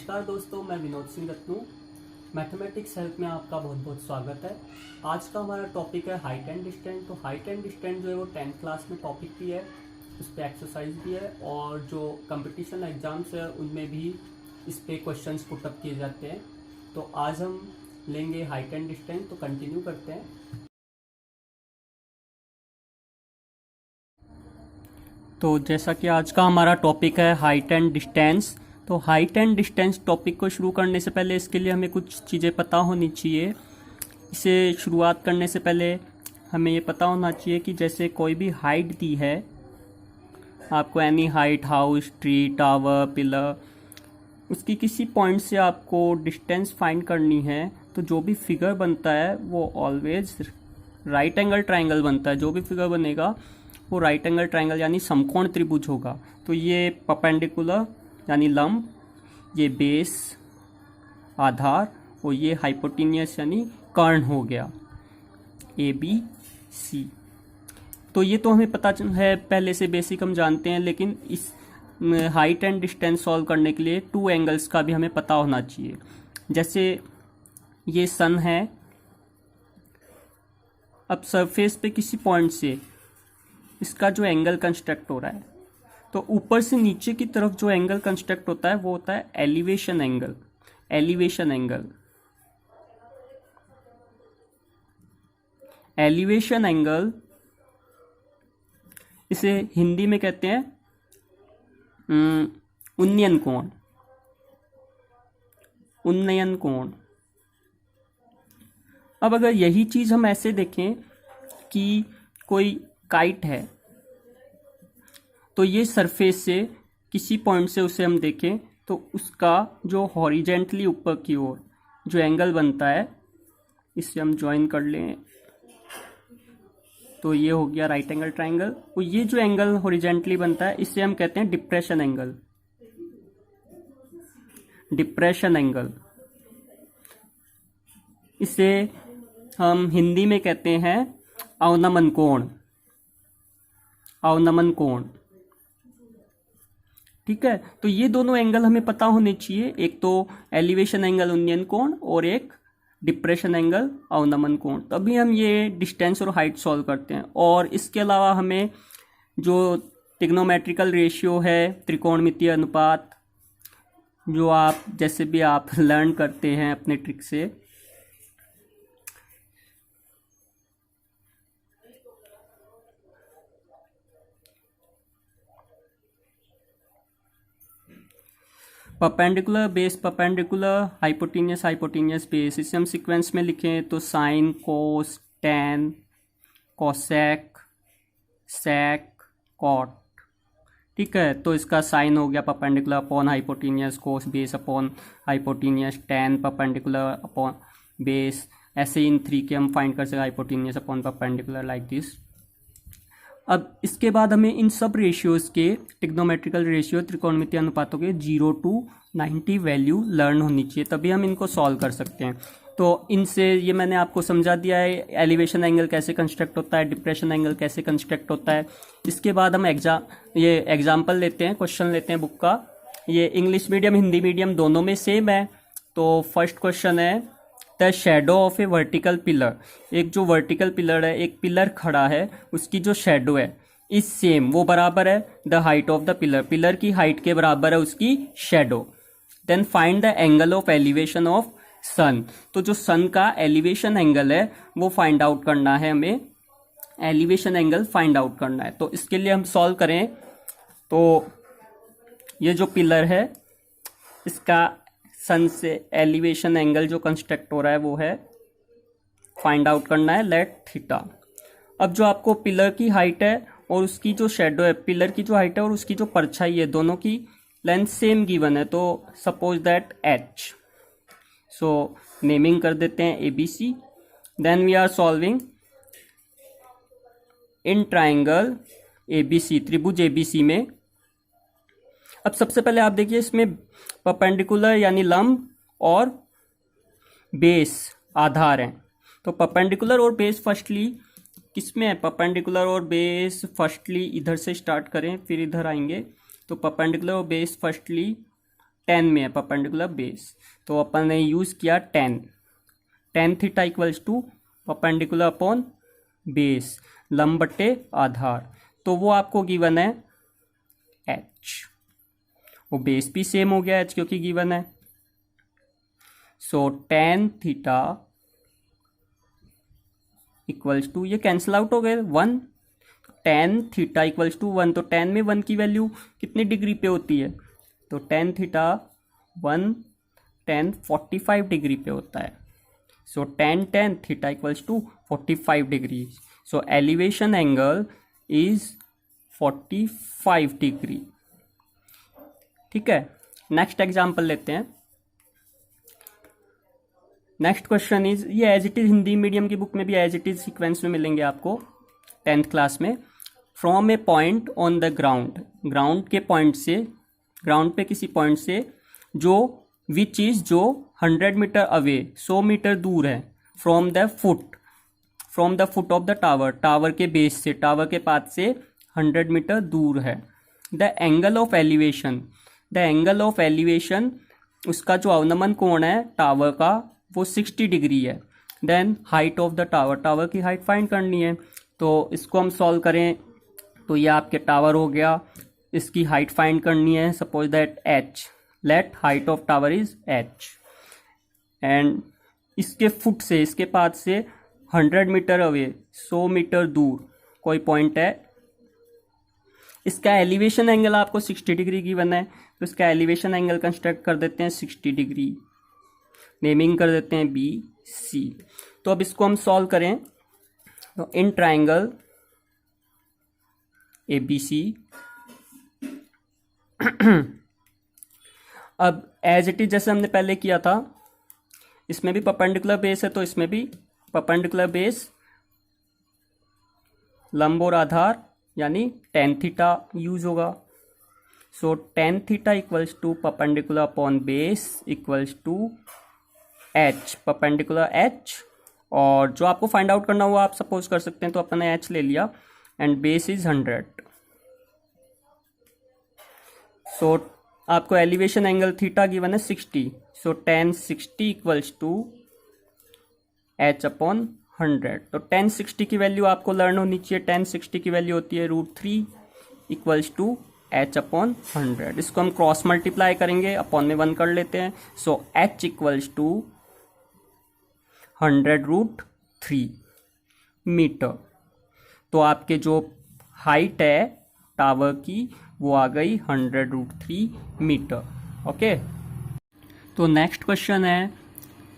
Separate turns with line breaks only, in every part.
नमस्कार दोस्तों, मैं विनोद सिंह रत्नू। मैथमेटिक्स हेल्प में आपका बहुत बहुत स्वागत है। आज का हमारा टॉपिक है हाइट एंड डिस्टेंस। तो हाइट एंड डिस्टेंस जो है वो 10th क्लास में टॉपिक भी है, उस पर एक्सरसाइज भी है और जो कंपटीशन एग्जाम्स है उनमें भी इस पर क्वेश्चंस पुटअप किए जाते हैं। तो आज हम लेंगे हाइट एंड डिस्टेंस, तो कंटिन्यू करते हैं। तो जैसा कि आज का हमारा टॉपिक है हाइट एंड डिस्टेंस, तो हाइट एंड डिस्टेंस टॉपिक को शुरू करने से पहले इसके लिए हमें कुछ चीज़ें पता होनी चाहिए। इसे शुरुआत करने से पहले हमें ये पता होना चाहिए कि जैसे कोई भी हाइट दी है आपको, any height, house, tree, tower, pillar, उसकी किसी पॉइंट से आपको डिस्टेंस फाइंड करनी है, तो जो भी फिगर बनता है वो ऑलवेज राइट एंगल ट्राइंगल बनता है। जो भी फिगर बनेगा वो राइट एंगल ट्राइंगल यानी समकोण त्रिभुज होगा। तो ये परपेंडिकुलर यानी लंब, ये बेस आधार, और ये हाइपोटेन्यूस यानी कर्ण हो गया, ए बी सी। तो ये तो हमें पता है, पहले से बेसिक हम जानते हैं, लेकिन इस हाइट एंड डिस्टेंस सॉल्व करने के लिए टू एंगल्स का भी हमें पता होना चाहिए। जैसे ये सन है, अब सरफेस पे किसी पॉइंट से इसका जो एंगल कंस्ट्रक्ट हो रहा है, तो ऊपर से नीचे की तरफ जो एंगल कंस्ट्रक्ट होता है वो होता है elevation angle. Elevation angle, elevation angle इसे हिंदी में कहते हैं उन्नयन कोण। उन्नयन कोण। अब अगर यही चीज हम ऐसे देखें कि कोई काइट है, तो ये सरफेस से किसी पॉइंट से उसे हम देखें तो उसका जो हॉरिजेंटली ऊपर की ओर जो एंगल बनता है, इससे हम ज्वाइन कर लें तो ये हो गया राइट एंगल ट्राइंगल। और ये जो एंगल हॉरिजेंटली बनता है इसे हम कहते हैं डिप्रेशन एंगल। डिप्रेशन एंगल, इसे हम हिंदी में कहते हैं अवनमन कोण। अवनमन कोण, ठीक है। तो ये दोनों एंगल हमें पता होने चाहिए, एक तो एलिवेशन एंगल उन्नयन कोण और एक डिप्रेशन एंगल अवनमन कोण। तभी हम ये डिस्टेंस और हाइट सॉल्व करते हैं। और इसके अलावा हमें जो ट्रिग्नोमेट्रिकल रेशियो है, त्रिकोणमितीय अनुपात, जो आप जैसे भी आप लर्न करते हैं अपने ट्रिक से, perpendicular base, perpendicular, hypotenuse, hypotenuse base, इसे हम सीक्वेंस में लिखें तो sine, cos, tan, cosec, sec, cot, ठीक है। तो इसका साइन हो गया perpendicular upon hypotenuse, cos base upon hypotenuse, tan perpendicular upon base. ऐसे इन थ्री के हम फाइंड कर सकते, hypotenuse upon perpendicular, like this. अब इसके बाद हमें इन सब रेशियोज के, ट्रिग्नोमेट्रिकल रेशियो, त्रिकोणमितीय अनुपातों के 0 to 90 वैल्यू लर्न होनी चाहिए, तभी हम इनको सॉल्व कर सकते हैं। तो इनसे ये मैंने आपको समझा दिया है एलिवेशन एंगल कैसे कंस्ट्रक्ट होता है, डिप्रेशन एंगल कैसे कंस्ट्रक्ट होता है। इसके बाद हम एग्जाम्पल लेते हैं, क्वेश्चन लेते हैं बुक का। ये इंग्लिश मीडियम हिंदी मीडियम दोनों में सेम है। तो फर्स्ट क्वेश्चन है, the shadow of a vertical pillar. एक जो वर्टिकल पिलर है, एक पिलर खड़ा है, उसकी जो शेडो है इज सेम, वो बराबर है the height of the pillar. Pillar की हाइट के बराबर है उसकी shadow. Then find the angle of elevation of sun. तो जो सन का एलिवेशन एंगल है वो फाइंड आउट करना है हमें। एलिवेशन एंगल फाइंड आउट करना है। तो इसके लिए हम सॉल्व करें तो ये जो पिलर है इसका सन से एलिवेशन एंगल जो कंस्ट्रक्ट हो रहा है वो है, फाइंड आउट करना है, लेट थीटा। अब जो आपको पिलर की हाइट है और उसकी जो शेडो है, पिलर की जो हाइट है और उसकी जो परछाई है, दोनों की लेंथ सेम गिवन है, तो suppose that H. So naming कर देते हैं ABC। Then we are solving in triangle ABC, त्रिभुज ABC में। अब सबसे पहले आप देखिए, इसमें परपेंडिकुलर यानी लंब और बेस आधार हैं। तो परपेंडिकुलर और बेस फर्स्टली किसमें है, परपेंडिकुलर और बेस फर्स्टली इधर से स्टार्ट करें फिर इधर आएंगे। तो परपेंडिकुलर और बेस फर्स्टली टेन में है परपेंडिकुलर बेस, तो अपन ने यूज़ किया tan theta equals to perpendicular upon base लंब बटे आधार, तो वो आपको गिवन है एच, वो बेस भी सेम हो गया एच क्योंकि गिवन है। So tan theta equals to, ये कैंसिल आउट हो गए 1, टेन थीटा इक्वल्स टू 1, तो टेन में 1 की वैल्यू कितनी डिग्री पे होती है, तो टेन थीटा 1 10 45 डिग्री पे होता है। So tan theta equals to 45 degree, so elevation angle is 45 degree. ठीक है, नेक्स्ट एग्जाम्पल लेते हैं। नेक्स्ट क्वेश्चन इज, ये as it is Hindi medium की बुक में भी एज इट इज सीक्वेंस में मिलेंगे आपको 10th क्लास में। From A point on the ground, ground के पॉइंट से, ग्राउंड पे किसी पॉइंट से जो विच इज जो 100 मीटर अवे 100 मीटर दूर है, from the foot of the tower, tower के बेस से, टावर के पास से 100 मीटर दूर है। The angle of elevation, the angle of elevation, उसका जो अवनमन कोण है टावर का वो 60 डिग्री है। Then height of the tower, tower की हाइट फाइंड करनी है, तो इसको हम सॉल्व करें तो ये आपके टावर हो गया, इसकी हाइट फाइंड करनी है, suppose that H, let height of tower is H, and इसके फुट से, इसके पास से 100 मीटर अवे 100 मीटर दूर कोई पॉइंट है, इसका एलिवेशन एंगल आपको 60 डिग्री गिवन है, तो इसका एलिवेशन एंगल कंस्ट्रक्ट कर देते हैं 60 डिग्री, नेमिंग कर देते हैं बी सी। तो अब इसको हम सॉल्व करें तो इन ट्राइंगल ए बी सी, अब एज इट इज जैसे हमने पहले किया था, इसमें भी परपेंडिकुलर बेस है तो इसमें भी परपेंडिकुलर बेस लंब और आधार यानी टेन थीटा यूज होगा। So tan theta equals to perpendicular upon base equals to H, perpendicular H, और जो आपको फाइंड आउट करना हुआ आप सपोज कर सकते हैं, तो अपन ने एच ले लिया एंड बेस इज 100। सो आपको एलिवेशन एंगल थीटा गिवन है 60, so tan 60 equals to H upon 100। तो टेन 60 की वैल्यू आपको लर्न होनी चाहिए, टेन 60 की वैल्यू होती है √3 इक्वल्स टू एच अपॉन 100। इसको हम क्रॉस मल्टीप्लाई करेंगे, अपॉन में 1 कर लेते हैं, so H equals to 100√3 metre. तो आपके जो हाइट है टावर की वो आ गई 100√3 मीटर। ओके, तो नेक्स्ट क्वेश्चन है,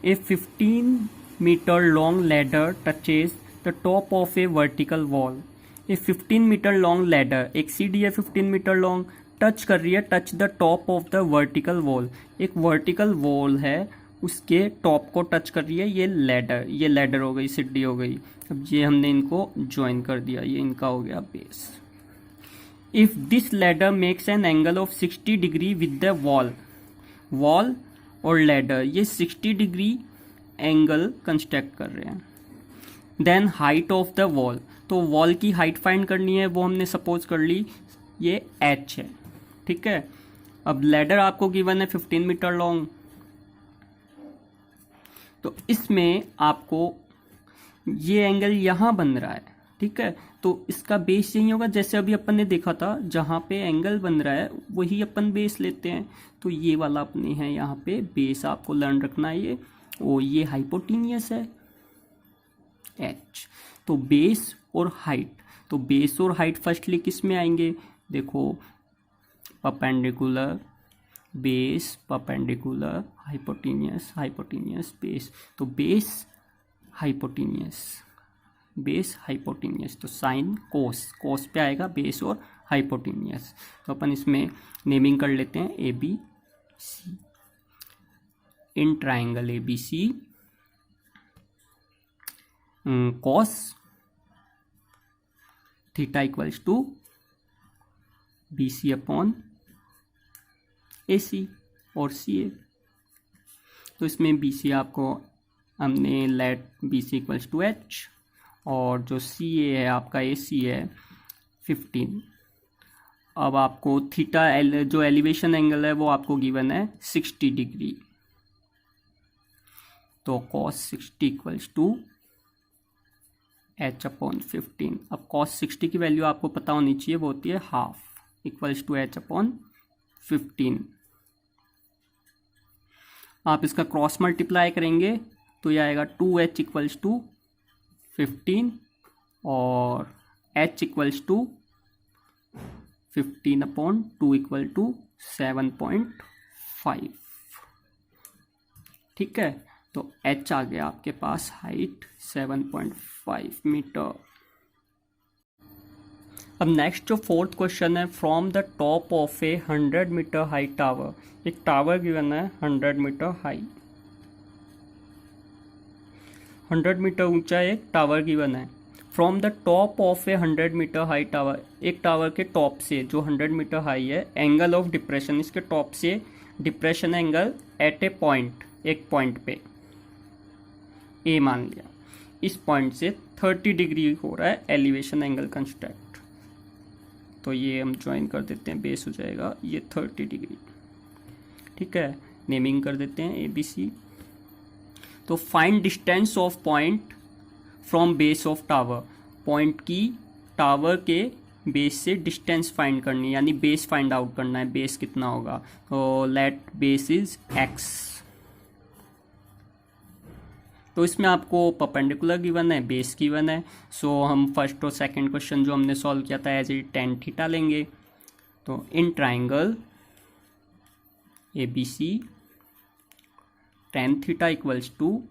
a 15 metre long ladder touches the top of a vertical wall. A 15 metre long ladder, एक सीढ़ी है 15 मीटर लॉन्ग, टच कर रही है, touch the top of the vertical wall, एक वर्टिकल वॉल है उसके टॉप को टच कर रही है, ये लैडर हो गई, सीढ़ी हो गई। अब ये हमने इनको ज्वाइन कर दिया, ये इनका हो गया base. If this ladder makes an angle of 60 degree with the wall और लैडर, ये 60 डिग्री एंगल कंस्ट्रक्ट कर रहे हैं। Then height of the wall, तो वॉल की हाइट फाइंड करनी है, वो हमने सपोज कर ली ये एच है। ठीक है, अब लैडर आपको गिवन है 15 मीटर लॉन्ग, तो इसमें आपको ये एंगल यहाँ बन रहा है। ठीक है, तो इसका बेस यही होगा, जैसे अभी अपन ने देखा था जहाँ पे एंगल बन रहा है वही अपन बेस लेते हैं, तो ये वाला अपने हैं यहाँ पे बेस, आपको लर्न रखना है ये, और ये हाइपोटेनियस है एच। तो बेस और हाइट, तो बेस और हाइट फर्स्टली किस में आएंगे, देखो perpendicular base, perpendicular hypotenuse base, तो बेस हाइपोटेनियस, तो साइन कोस पे आएगा बेस और हाइपोटेनियस। तो अपन इसमें नेमिंग कर लेते हैं A B C. In triangle A B C cos theta equals to B C upon A C और सी ए। तो इसमें बी सी आपको हमने let B C equals to H, और जो सी ए है आपका ए सी है 15, अब आपको थीटा जो एलिवेशन एंगल है वो आपको गिवन है 60 डिग्री, तो cos 60 इक्वल्स टू h/15। अब cos 60 की वैल्यू आपको पता होनी चाहिए, वो होती है हाफ इक्वल्स टू h/15। आप इसका क्रॉस मल्टीप्लाई करेंगे तो ये आएगा 2h इक्वल्स टू 15 और h equals to 15/2 equal to 7.5। ठीक है, तो h आ गया आपके पास हाइट 7.5 मीटर। अब नेक्स्ट जो फोर्थ क्वेश्चन है, from the top of a 100 metre high tower, एक टावर गिवन है 100 मीटर हाई, 100 मीटर ऊंचा एक टावर गिवन है। From the top of a 100 metre high tower, एक टावर के टॉप से जो 100 मीटर हाई है, एंगल ऑफ डिप्रेशन, इसके टॉप से डिप्रेशन एंगल एट ए पॉइंट, एक पॉइंट पे ए मान लिया, इस पॉइंट से 30 डिग्री हो रहा है एलिवेशन एंगल कंस्ट्रक्ट। तो ये हम ज्वाइन कर देते हैं, बेस हो जाएगा ये 30 डिग्री। ठीक है, नेमिंग कर देते हैं ABC। तो find distance of point from base of tower, point की टावर के बेस से डिस्टेंस फाइंड करनी है, यानी बेस फाइंड आउट करना है, बेस कितना होगा। तो लेट बेस इज x। तो इसमें आपको परपेंडिकुलर गिवन है, बेस गिवन है। सो हम फर्स्ट और सेकंड क्वेश्चन जो हमने सॉल्व किया था एज इट tan थीटा लेंगे। तो in triangle ABC tan theta equals to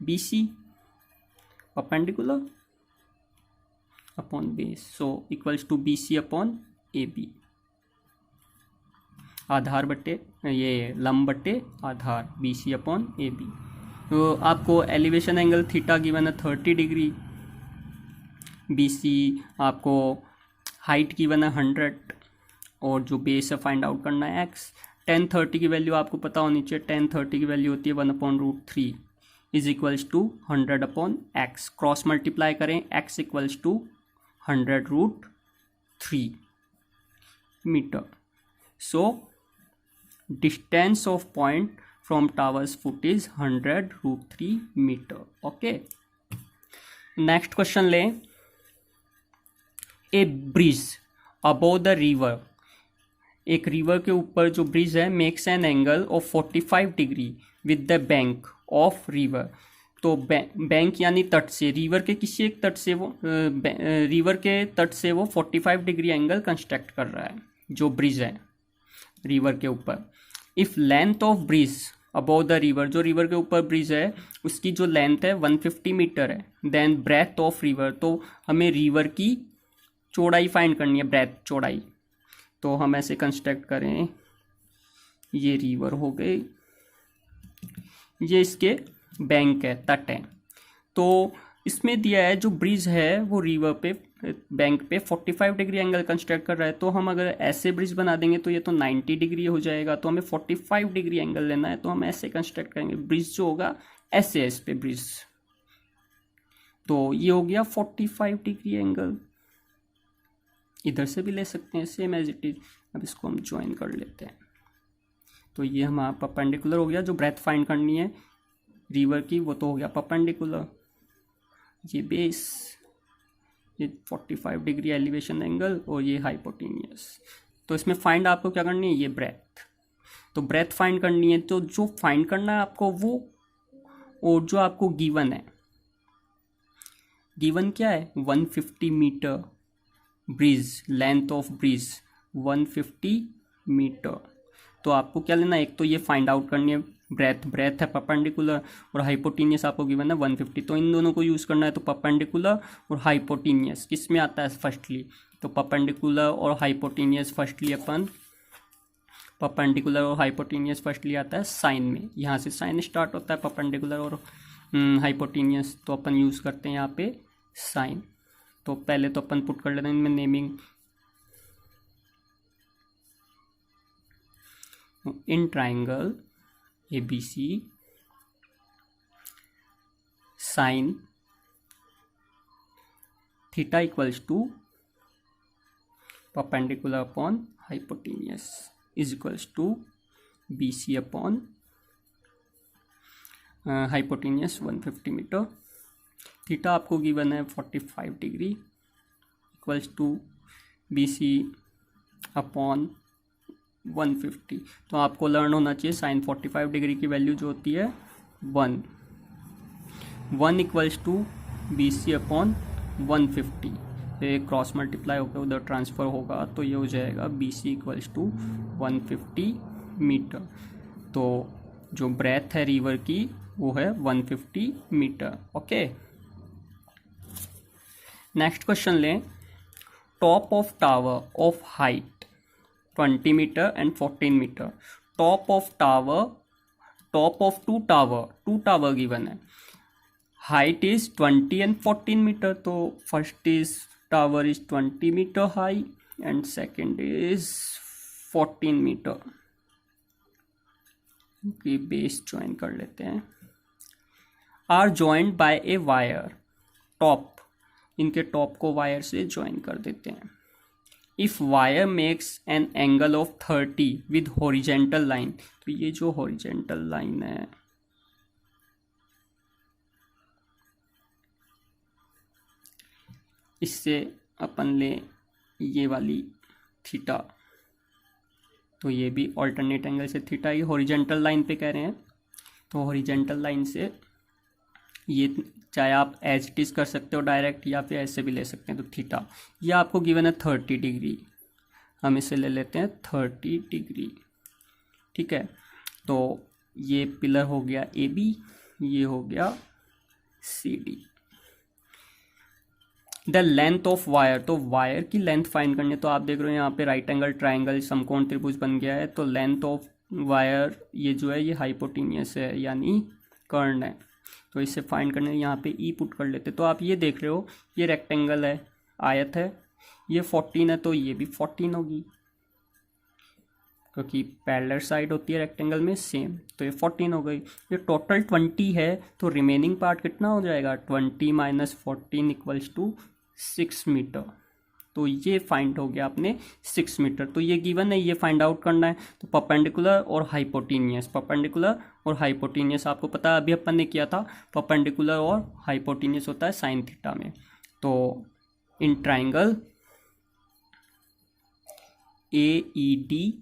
BC perpendicular upon base, so equals to BC upon AB, आधार बट्टे ये लंब बट्टे आधार, BC अपॉन AB। तो आपको एलिवेशन एंगल थीटा गिवन है 30 डिग्री, BC आपको हाइट गिवन है 100 और जो बेस है फाइंड आउट करना है x। tan 30 की वैल्यू आपको पता होनी चाहिए, tan 30 की वैल्यू होती है 1/√3 is equals to 100/x। Cross multiply करें, x equals to 100√3 metre. So distance of point from towers foot is 100√3 metre. Okay, next question लें। A bridge above the river, एक रिवर के ऊपर जो ब्रिज है makes an angle of 45 degree with the bank of river. तो bank यानी तट से, रिवर के किसी एक तट से वो रिवर के तट से वो 45 डिग्री एंगल कंस्ट्रक्ट कर रहा है, जो ब्रिज है रिवर के ऊपर। If length of bridge above the river, जो रिवर के ऊपर ब्रिज है उसकी जो लेंथ है 150 मीटर है, देन ब्रेथ ऑफ रिवर, तो हमें रिवर की चौड़ाई फाइंड करनी है, ब्रेथ चौड़ाई। तो हम ऐसे कंस्ट्रक्ट करें, ये रिवर हो गई, ये इसके बैंक है, तट है। तो इसमें दिया है जो ब्रिज है वो रिवर पे बैंक पे 45 डिग्री एंगल कंस्ट्रक्ट कर रहा है। तो हम अगर ऐसे ब्रिज बना देंगे तो ये तो 90 डिग्री हो जाएगा, तो हमें 45 डिग्री एंगल लेना है। तो हम ऐसे कंस्ट्रक्ट करेंगे, ब्रिज जो होगा ऐसे है इस पे ब्रिज, तो ये हो गया 45 डिग्री एंगल। इधर से भी ले सकते हैं सेम एज इट इज। अब इसको हम ज्वाइन कर लेते हैं, तो ये हमारा परपेंडिकुलर हो गया। जो ब्रेथ फाइंड करनी है रिवर की वो तो हो गया परपेंडिकुलर, ये बेस, ये 45 डिग्री एलिवेशन एंगल और ये हाइपोटेन्यूस। तो इसमें फाइंड आपको क्या करनी है, ये ब्रेथ। तो ब्रेथ फाइंड करनी है, तो जो फाइंड करना है आपको वो, और जो आपको गिवन है, गिवन क्या है 150 metre bridge, length of bridge 150 metre. तो आपको क्या लेना है, एक तो ये फाइंड आउट करनी है ब्रेथ, ब्रेथ है परपेंडिकुलर, और हाइपोटेनियस आपको गिवन है 150। तो इन दोनों को यूज़ करना है। तो परपेंडिकुलर और हाइपोटेनियस किस में आता है फर्स्टली, तो परपेंडिकुलर और हाइपोटेनियस फर्स्टली अपन, परपेंडिकुलर और हाइपोटेनियस फर्स्टली आता है साइन में, यहाँ से साइन स्टार्ट होता है परपेंडिकुलर और हाइपोटेनियस। तो अपन यूज़ करते हैं यहाँ पे साइन। तो पहले तो अपन पुट कर लेते हैं इनमें naming, in triangle ABC sine theta equals to perpendicular upon hypotenuse is equals to B C upon hypotenuse 150 metre. Theta आपको गिवन है 45 degree equals to B C upon 150। तो आपको लर्न होना चाहिए साइन 45 डिग्री की वैल्यू जो होती है 1 equals to B C upon 150। ये क्रॉस मल्टीप्लाई होकर उधर ट्रांसफ़र होगा तो ये हो जाएगा B C equals to 150 metre. तो जो ब्रेथ है रिवर की वो है 150 मीटर। ओके, नेक्स्ट क्वेश्चन लें। Top of tower of height 20 metre and 14 metre. Top of two tower given है। Height is 20 and 14 metre. तो first is tower is 20 metre high and second is 14 metre की base join कर लेते हैं। Are joined by a wire. Top, इनके top को wire से join कर देते हैं। If wire makes an angle of 30 with horizontal line. तो ये जो हॉरिजेंटल लाइन है इससे अपन ले ये वाली थीटा, तो ये भी ऑल्टरनेट एंगल से थीटा, ये हॉरिजेंटल लाइन पे कह रहे हैं। तो हॉरिजेंटल लाइन से ये चाहे आप एज इट इज कर सकते हो डायरेक्ट या फिर ऐसे भी ले सकते हैं। तो थीटा ये आपको गिवन है 30 डिग्री, हम इसे ले लेते हैं 30 डिग्री। ठीक है, तो ये पिलर हो गया ए बी, ये हो गया C D. The length of wire, तो वायर की लेंथ फाइंड करनी है। तो आप देख रहे हो यहाँ पे राइट एंगल ट्राइंगल समकोण त्रिभुज बन गया है। तो लेंथ ऑफ वायर ये जो है ये हाइपोटेनियस है यानी कर्ण है। तो इसे फाइंड करने यहाँ पे ई पुट कर लेते। तो आप ये देख रहे हो ये रेक्टेंगल है, आयत है, ये 14 है तो ये भी 14 होगी क्योंकि पैरेलल साइड होती है रेक्टेंगल में सेम। तो ये 14 हो गई। ये टोटल 20 है तो रिमेनिंग पार्ट कितना हो जाएगा 20 माइनस 14 इक्वल्स टू 6 मीटर। तो ये फाइंड हो गया अपने 6 मीटर। तो ये गिवन है, ये फाइंड आउट करना है। तो परपेंडिकुलर और हाइपोटेनियस, परपेंडिकुलर और हाइपोटेनियस आपको पता है अभी अपन ने किया था। परपेंडिकुलर और हाइपोटेनियस होता है साइन थीटा में। तो in triangle AED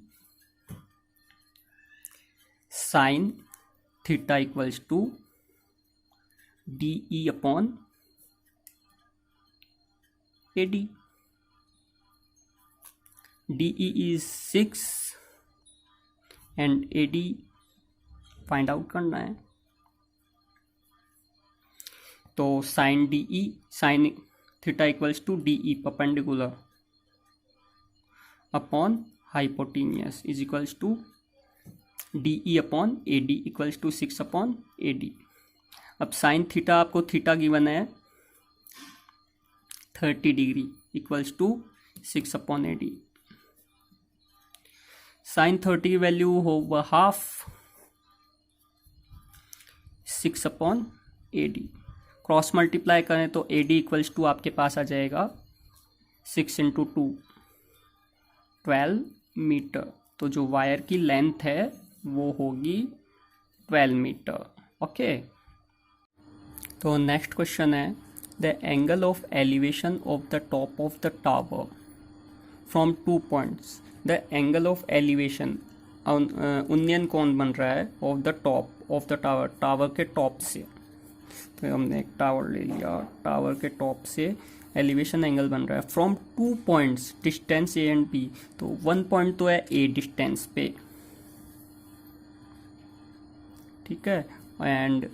sine theta equals to DE upon AD। DE is 6 and AD find out करना है। तो sine DE sine theta equals to DE perpendicular upon hypotenuse is equals to DE upon AD equals to 6 upon AD। अब sine theta आपको theta given है 30 degree equals to 6 upon AD। Sine 30 की value होगा half 6 upon AD। Cross multiply करें तो AD equals to आपके पास आ जाएगा 6 into 2 12 metre. तो जो वायर की लेंथ है वो होगी 12 मीटर। ओके, तो नेक्स्ट क्वेश्चन है the angle of elevation of the top of the tower from 2 points. The angle of elevation उन्नयन कोण बन रहा है of the top of the tower, tower के टॉप से। तो हमने एक टावर ले लिया, टावर के टॉप से एलिवेशन एंगल बन रहा है from 2 points distance A and B। तो 1 पॉइंट तो है A डिस्टेंस पे, ठीक है, एंड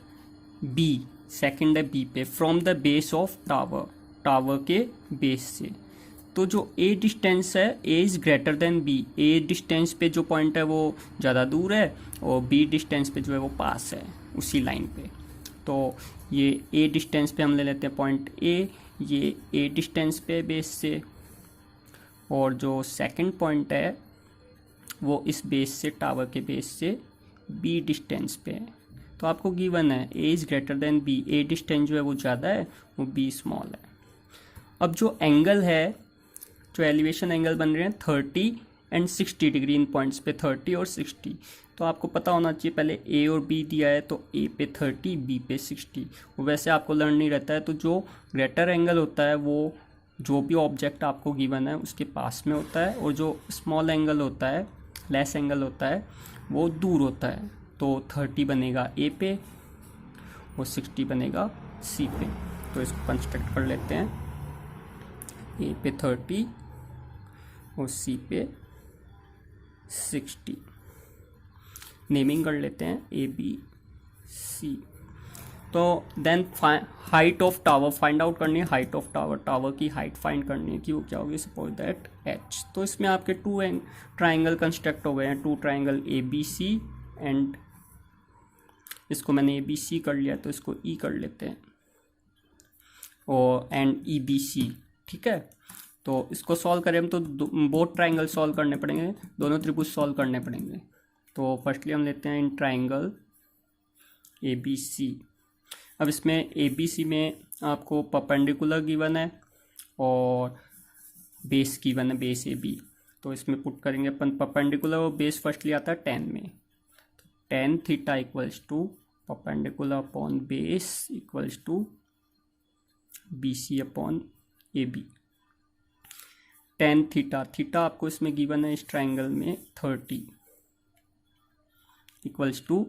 B सेकेंड है B पे, from the base of tower, tower के बेस से। तो जो A डिस्टेंस है A is greater than B, A distance पे जो पॉइंट है वो ज़्यादा दूर है और B डिस्टेंस पे जो है वो पास है उसी लाइन पे। तो ये A डिस्टेंस पे हम ले लेते हैं पॉइंट A, ये A डिस्टेंस पे बेस से, और जो सेकंड पॉइंट है वो इस बेस से, टावर के बेस से B डिस्टेंस पे है। तो आपको गिवन है A is greater than B, A distance जो है वो ज़्यादा है, वो B स्मॉल है। अब जो एंगल है जो एलिवेशन एंगल बन रहे हैं 30 एंड 60 डिग्री, इन पॉइंट्स पे 30 और 60। तो आपको पता होना चाहिए पहले ए और बी दिया है तो ए पे 30, बी पे 60। वैसे आपको लर्न नहीं रहता है, तो जो ग्रेटर एंगल होता है वो जो भी ऑब्जेक्ट आपको गिवन है उसके पास में होता है, और जो स्मॉल एंगल होता है, लेस एंगल होता है, वो दूर होता है। तो 30 बनेगा ए पे और 60 बनेगा सी पे। तो इसको कंस्ट्रक्ट कर लेते हैं, ए पे 30 और सी पे 60। नेमिंग कर लेते हैं ए बी सी। तो then height of tower find out करनी है, हाइट ऑफ टावर, टावर की हाइट फाइंड करनी है कि वो क्या होगी, सपोज दैट एच। तो इसमें आपके टू ट्राइंगल कंस्ट्रक्ट हो गए हैं, two triangle A B C, and इसको मैंने ए बी सी कर लिया तो इसको ई कर लेते हैं, और एंड ई बी सी। ठीक है, तो इसको सॉल्व करें हम तो बोथ ट्राइंगल सॉल्व करने पड़ेंगे, दोनों त्रिभुज सॉल्व करने पड़ेंगे। तो फर्स्टली हम लेते हैं इन ट्राइंगल ए बी सी। अब इसमें ए बी सी में आपको परपेंडिकुलर गिवन है और बेस गिवन है, बेस ए बी। तो इसमें पुट करेंगे अपन परपेंडिकुलर, और बेस फर्स्टली आता है 10 में। तो tan theta equals to perpendicular upon base equals to B C upon A B. tan theta, theta आपको इसमें गिवन है इस ट्राइंगल में 30 equals to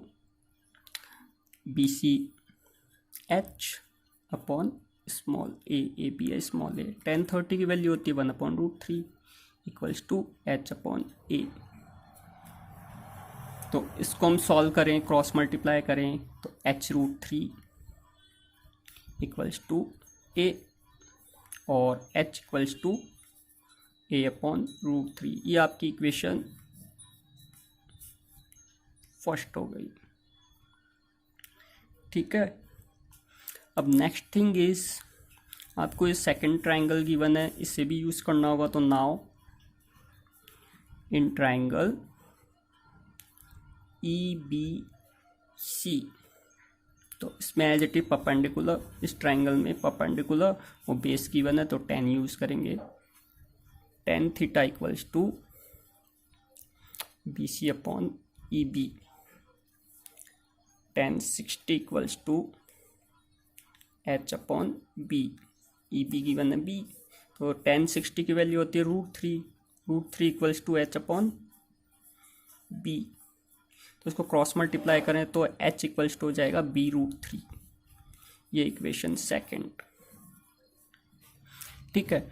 B C H upon small A B है स्मॉल ए। tan 30 की value होती है 1/√3 equals to H upon ए। तो इसको हम सॉल्व करें, क्रॉस मल्टीप्लाई करें तो h√3 इक्वल्स टू ए और h equals to A upon √3। ये आपकी इक्वेशन फर्स्ट हो गई। ठीक है, अब नेक्स्ट थिंग इज आपको ये सेकंड ट्राइंगल गिवन है, इसे भी यूज करना होगा। तो now in triangle E B C, तो इसमें एज इट इज परपेंडिकुलर, इस ट्राइंगल में परपेंडिकुलर और बेस गिवन है तो 10 यूज करेंगे। tan theta equals to B C upon E B. tan 60 equals to H upon B, E B given है B. तो tan 60 की वैल्यू होती है √3 equals to H upon B. तो इसको क्रॉस मल्टीप्लाई करें तो h इक्वल्स टू हो जाएगा b√3। ये इक्वेशन सेकंड। ठीक है,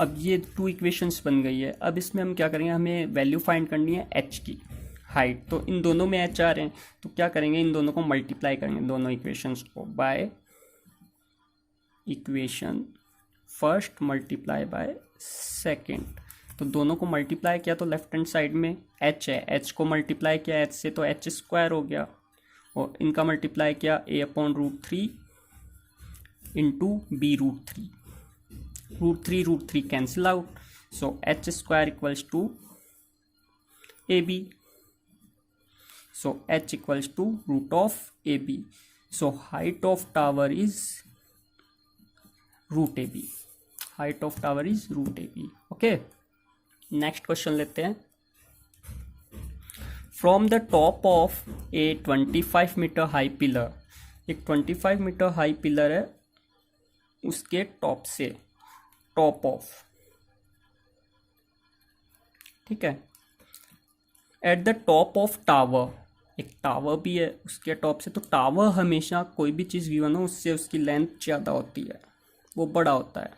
अब ये टू इक्वेशंस बन गई है। अब इसमें हम क्या करेंगे, हमें वैल्यू फाइंड करनी है h की, हाइट। तो इन दोनों में h आ रहे हैं तो क्या करेंगे, इन दोनों को मल्टीप्लाई करेंगे, दोनों इक्वेशंस को, bye equation first multiply by second. तो दोनों को मल्टीप्लाई किया तो लेफ्ट हैंड साइड में h है, h को मल्टीप्लाई किया h से तो h स्क्वायर हो गया, और इनका मल्टीप्लाई किया a upon √3 into b√3। √3 cancel out, so h square equals to A B. So h equals to root of AB. So height of tower is root AB. Height of tower is root AB. Okay. Next question लेते हैं. From the top of a 25 meter high pillar, एक 25 metre high pillar है, उसके top से, top of, ठीक है, at the top of tower, एक tower भी है उसके टॉप से। तो टावर हमेशा कोई भी चीज़ गिवन हो उससे उसकी लेंथ ज़्यादा होती है, वो बड़ा होता है।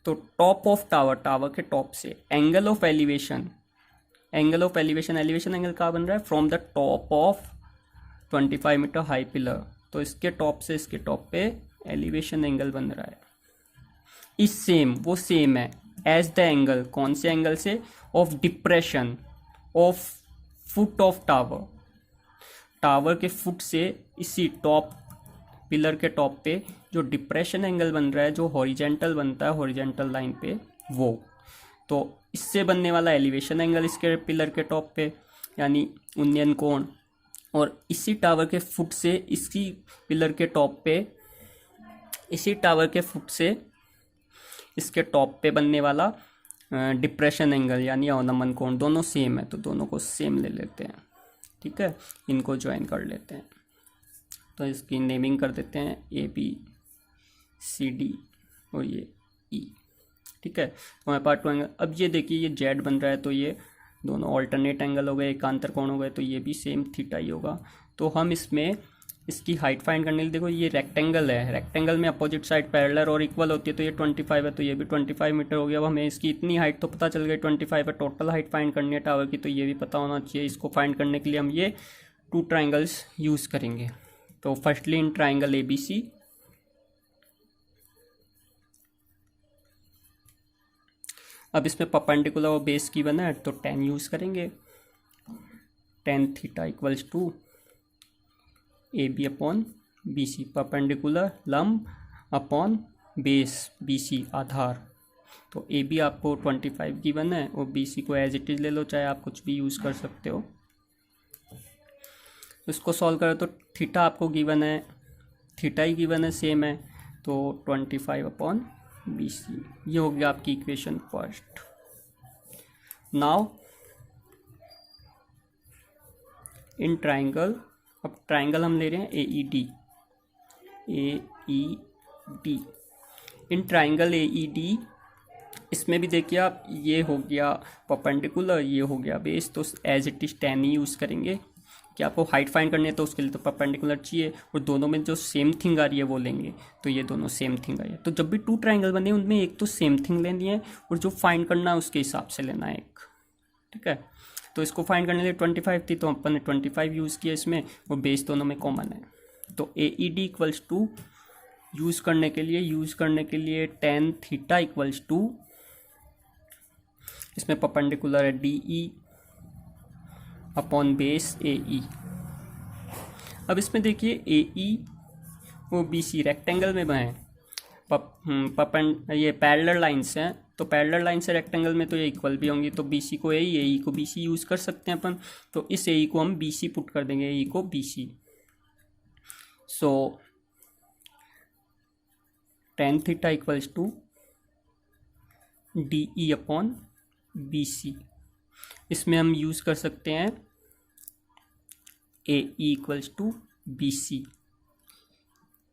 तो टॉप ऑफ टावर, टावर के टॉप से, angle of elevation, angle of elevation, elevation angle कहाँ बन रहा है, from the top of 25 metre high pillar. तो इसके टॉप से इसके टॉप पे एलिवेशन एंगल बन रहा है। इस सेम, वो सेम है एज द एंगल, कौन से एंगल से, of depression of foot of tower, tower के फुट से इसी टॉप पिलर के टॉप पे जो डिप्रेशन एंगल बन रहा है, जो हॉरिजेंटल बनता है हॉरिजेंटल लाइन पे, वो, तो इससे बनने वाला एलिवेशन एंगल इसके पिलर के टॉप पे, यानी उन्नयन कोण, और इसी टावर के फुट से इसी पिलर के टॉप पे, इसी टावर के फुट से इसके टॉप पे बनने वाला डिप्रेशन एंगल यानी अवनमन कोण दोनों सेम है, तो दोनों को सेम ले लेते हैं। ठीक है, इनको ज्वाइन कर लेते हैं, तो इसकी नेमिंग कर देते हैं ABCD और ये E। ठीक है, तो हमारे पास 2 एंगल। अब ये देखिए ये जेड बन रहा है, तो ये दोनों ऑल्टरनेट एंगल हो गए, एकांतर कोण हो गए, तो ये भी सेम थीटा ही होगा। तो हम इसमें इसकी हाइट फाइंड करने के लिए, देखो ये रेक्टेंगल है, रेक्टेंगल में अपोजिट साइड पैरेलल और इक्वल होती है, तो ये 25 है, तो ये भी 25 मीटर हो गया। अब हमें इसकी इतनी हाइट तो पता चल गई 25 है, टोटल हाइट फाइंड करनी है टावर की, तो ये भी पता होना चाहिए। इसको फाइंड करने के लिए हम ये 2 ट्राइंगल्स यूज़ करेंगे। तो फर्स्टली इन ट्राइंगल ABC, अब इसमें परपेंडिकुलर और बेस की बना है, तो tan यूज़ करेंगे। tan theta equals to AB upon BC, perpendicular लंब अपॉन बेस BC आधार। तो AB आपको 25 गिवन है और BC को एज इट इज़ ले लो, चाहे आप कुछ भी यूज़ कर सकते हो। इसको सॉल्व करो तो थीटा आपको गिवन है, थीटा ही गिवन है, सेम है, तो 25 अपॉन BC, ये हो गया आपकी equation first. Now in triangle, अब ट्राइंगल हम ले रहे हैं AED, इन ट्राइंगल AED, इसमें भी देखिए आप, ये हो गया परपेंडिकुलर, ये हो गया बेस, तो एज इट इज tan ही यूज़ करेंगे। कि आपको हाइट फाइंड करनी है तो उसके लिए तो परपेंडिकुलर चाहिए, और दोनों में जो सेम थिंग आ रही है वो लेंगे, तो ये दोनों सेम थिंग आई है। तो जब भी 2 ट्राइंगल बने उनमें एक तो सेम थिंग लेनी है और जो फाइंड करना है उसके हिसाब से लेना है एक। ठीक है, तो इसको फाइंड करने के लिए 25 थी, तो अपन ने 25 यूज़ किया इसमें, और बेस दोनों में कॉमन है। तो AED इक्वल्स टू यूज़ करने के लिए tan थीटा इक्वल्स टू, इसमें परपेंडिकुलर है DE अपॉन बेस AE। अब इसमें देखिए AE वो BC रेक्टेंगल में बने, ये पैरेलल लाइन्स हैं, तो पैरेलल लाइन से रेक्टेंगल में तो ये इक्वल भी होंगी, तो BC को AE को BC यूज़ कर सकते हैं अपन। तो इस AE को हम BC पुट कर देंगे, AE को BC। So tan theta equals to DE upon BC। इसमें हम यूज़ कर सकते हैं AE equals to BC,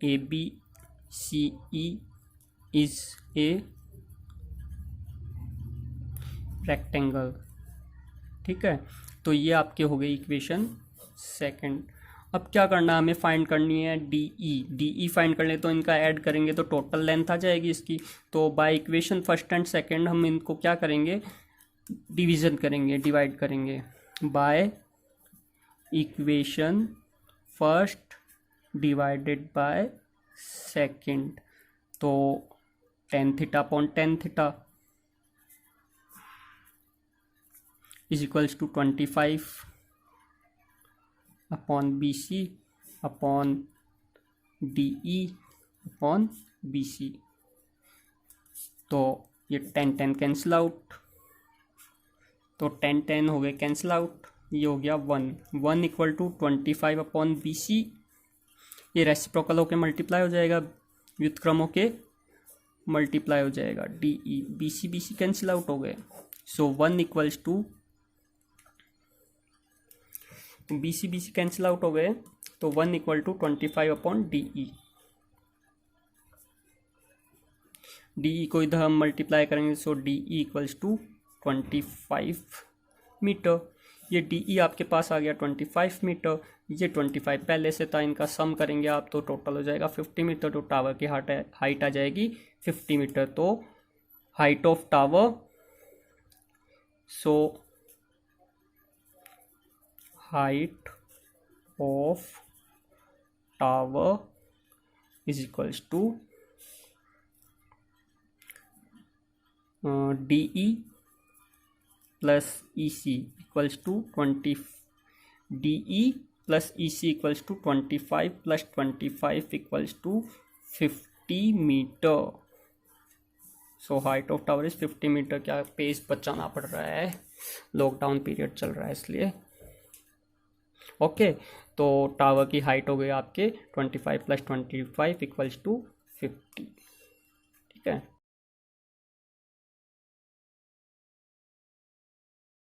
ABCE is a rectangle. ठीक है, तो ये आपके हो गई इक्वेशन सेकंड। अब क्या करना है, हमें फाइंड करनी है DE फाइंड करने, तो इनका ऐड करेंगे तो टोटल लेंथ आ जाएगी इसकी। तो by equation first and second हम इनको क्या करेंगे, डिवीज़न करेंगे, डिवाइड करेंगे by equation first divided by second. तो tan theta upon tan theta is equals to 25 upon BC upon DE upon BC। तो ये tan कैंसिल आउट, तो tan हो गए कैंसिल आउट, ये हो गया 1 इक्वल टू 25 अपॉन BC, ये रेसिप्रोकल होके मल्टीप्लाई हो जाएगा, व्युत्क्रम होके मल्टीप्लाई हो जाएगा, DE BC कैंसिल आउट हो गए। So 1 equals to BC cancel out हो गए, तो 1 इक्वल टू 25 अपॉन DE को इधर हम मल्टीप्लाई करेंगे, सो DE इक्वल्स टू 25 मीटर। ये DE आपके पास आ गया 25 मीटर, ये 25 पहले से था, इनका सम करेंगे आप तो टोटल हो जाएगा 50 मीटर। तो टावर की हाइट आ जाएगी 50 मीटर। तो height of tower, so height of tower is equals to DE plus EC equals to 20, DE plus EC equals to 25 plus 25 equals to 50 metre. So height of tower is 50 metre. क्या page बचाना पड़ रहा है, lockdown period चल रहा है इसलिए। Okay, तो टावर की हाइट हो गई आपके 25 प्लस 25 इक्वल्स टू 50।